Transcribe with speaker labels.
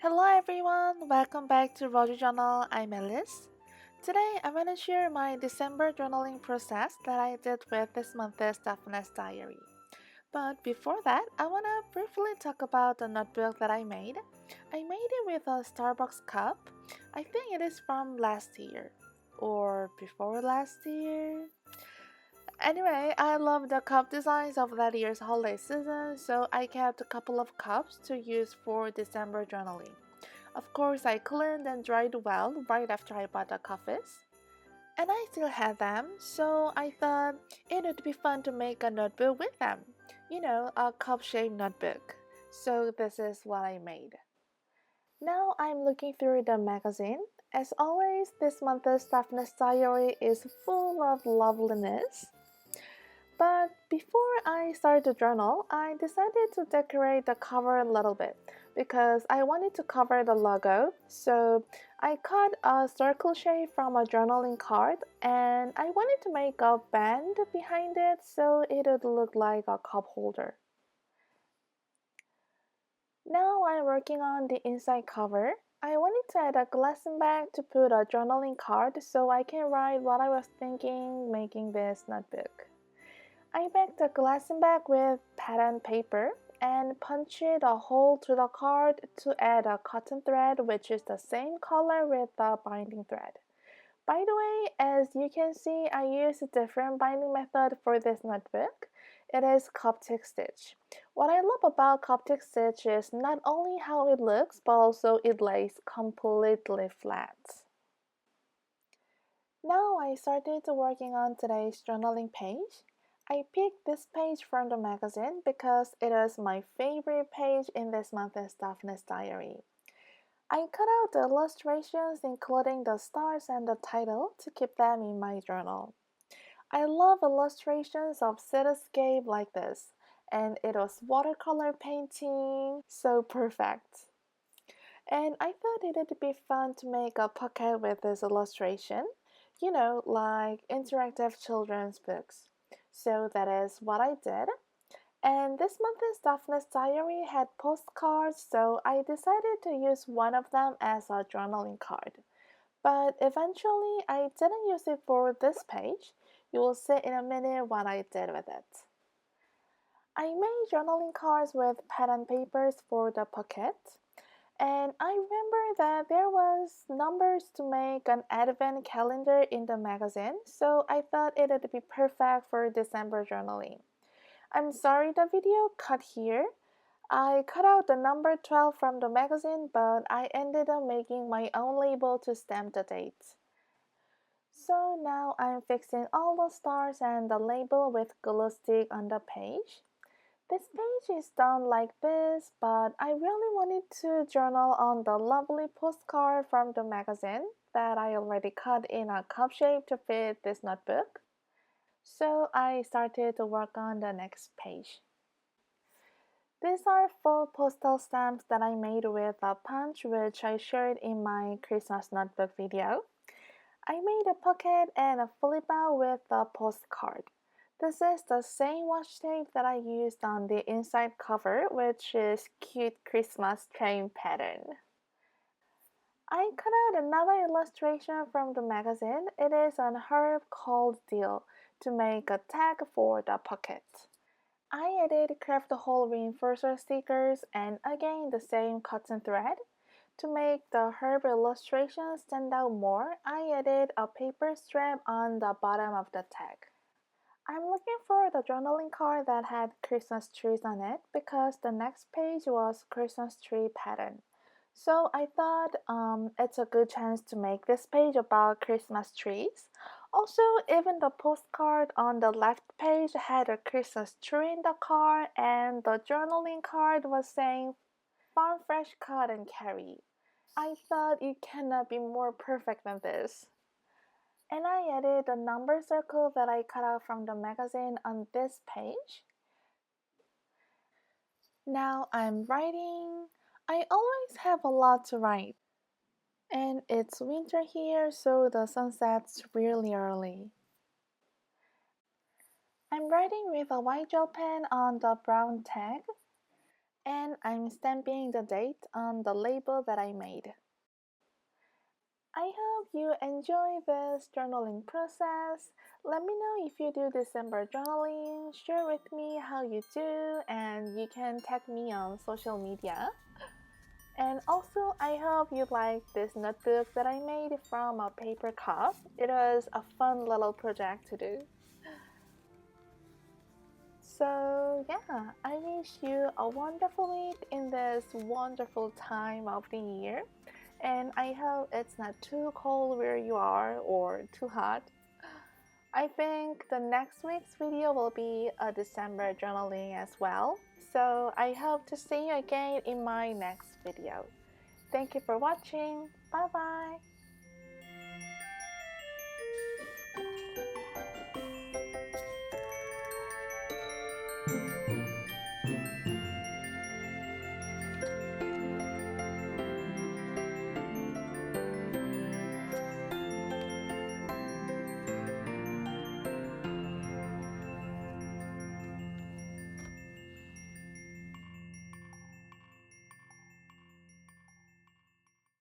Speaker 1: Hello everyone, welcome back to Roger Journal. I'm Alice. Today I want to share my December journaling process that I did with this month's DAPHNE'S diary. But before that, I want to briefly talk about the notebook that I made. I made it with a Starbucks cup. I think it is from last year or before last year. Anyway, I love the cup designs of that year's holiday season, so I kept a couple of cups to use for December journaling. Of course, I cleaned and dried well right after I bought the coffees. And I still had them, so I thought it would be fun to make a notebook with them. A cup-shaped notebook. So this is what I made. Now I'm looking through the magazine. As always, this month's DAPHNE'S diary is full of loveliness. But before I started to journal, I decided to decorate the cover a little bit because I wanted to cover the logo. So I cut a circle shape from a journaling card and I wanted to make a band behind it so it would look like a cup holder. Now I'm working on the inside cover. I wanted to add a glassine bag to put a journaling card so I can write what I was thinking making this notebook. I backed the glassine bag with pattern paper and punched a hole to the card to add a cotton thread which is the same color with the binding thread. By the way, as you can see, I used a different binding method for this notebook. It is Coptic stitch. What I love about Coptic stitch is not only how it looks, but also it lays completely flat. Now I started working on today's journaling page. I picked this page from the magazine because it is my favorite page in this month's DAPHNE'S diary. I cut out the illustrations including the stars and the title to keep them in my journal. I love illustrations of cityscape like this, and it was watercolor painting, so perfect. And I thought it would be fun to make a pocket with this illustration, like interactive children's books. So that is what I did. And this month's DAPHNE'S diary had postcards, so I decided to use one of them as a journaling card. But eventually, I didn't use it for this page. You will see in a minute what I did with it. I made journaling cards with pattern papers for the pocket. And I remember that there was numbers to make an advent calendar in the magazine, so I thought it would be perfect for December journaling. I'm sorry the video cut here. I cut out the number 12 from the magazine, but I ended up making my own label to stamp the date. So now I'm fixing all the stars and the label with glue stick on the page. This page is done like this, but I really wanted to journal on the lovely postcard from the magazine that I already cut in a cup shape to fit this notebook. So I started to work on the next page. These are full postal stamps that I made with a punch which I shared in my Christmas notebook video. I made a pocket and a flip out with a postcard. This is the same washi tape that I used on the inside cover, which is cute Christmas train pattern. I cut out another illustration from the magazine. It is an herb called dill to make a tag for the pocket. I added craft hole reinforcer stickers and again the same cotton thread. To make the herb illustration stand out more, I added a paper strap on the bottom of the tag. I'm looking for the journaling card that had Christmas trees on it because the next page was Christmas tree pattern. So I thought it's a good chance to make this page about Christmas trees. Also, even the postcard on the left page had a Christmas tree in the card and the journaling card was saying farm fresh cut and carry. I thought it cannot be more perfect than this. And I added the number circle that I cut out from the magazine on this page. Now I'm writing. I always have a lot to write. And it's winter here, so the sun sets really early. I'm writing with a white gel pen on the brown tag. and I'm stamping the date on the label that I made. I hope you enjoy this journaling process. Let me know if you do December journaling. Share with me how you do, and you can tag me on social media. And also, I hope you like this notebook that I made from a paper cup. It was a fun little project to do. So, yeah, I wish you a wonderful week in this wonderful time of the year. And I hope it's not too cold where you are or too hot. I think the next week's video will be a December journaling as well. So I hope to see you again in my next video. Thank you for watching. Bye bye.